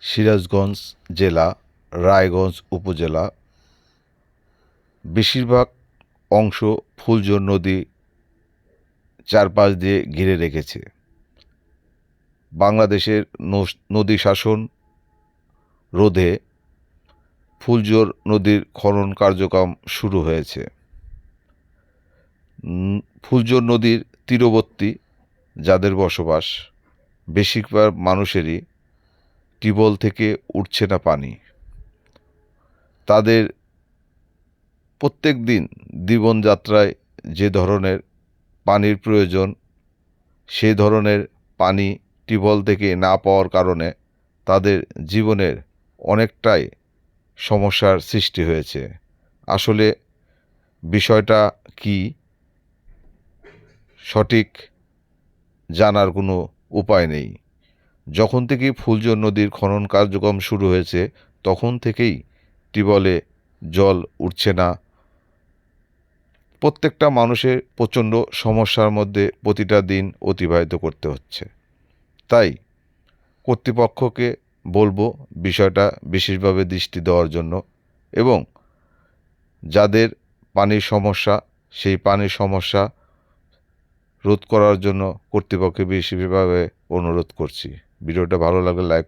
সিরাজগঞ্জ জেলা, রায়গঞ্জ উপজেলা। বেশিরভাগ অংশ ফুলজোর নদী চারপাশ দিয়ে ঘিরে রেখেছে। বাংলাদেশের নদী শাসন রোধে ফুলজোর নদীর খনন কার্যক্রম শুরু হয়েছে। ফুলজোর নদীর তীরবর্তী যাদের বসবাস, বেশিরভাগ মানুষেরই টিউবওয়েল থেকে উঠছে না পানি। তাদের প্রত্যেক দিন জীবনযাত্রায় যে ধরনের পানির প্রয়োজন, সেই ধরনের পানি টিউবওয়েল থেকে না পাওয়ার কারণে তাদের জীবনের অনেকটাই সমস্যার সৃষ্টি হয়েছে। আসলে বিষয়টা কি সঠিক জানার কোনো উপায় নেই। যখন থেকে ফুলজোর নদীর খনন কার্যক্রম শুরু হয়েছে তখন থেকেই টিউবওয়েলে জল উঠছে না। প্রত্যেকটা মানুষের প্রচণ্ড সমস্যার মধ্যে প্রতিটা দিন অতিবাহিত করতে হচ্ছে। তাই কর্তৃপক্ষকে বলবো বিষয়টা বিশেষভাবে দৃষ্টি দেওয়ার জন্য, এবং যাদের পানির সমস্যা সেই পানির সমস্যা রোধ করার জন্য কর্তৃপক্ষকে বিশেষভাবে অনুরোধ করছি। ভিডিওটা ভালো লাগলে লাইক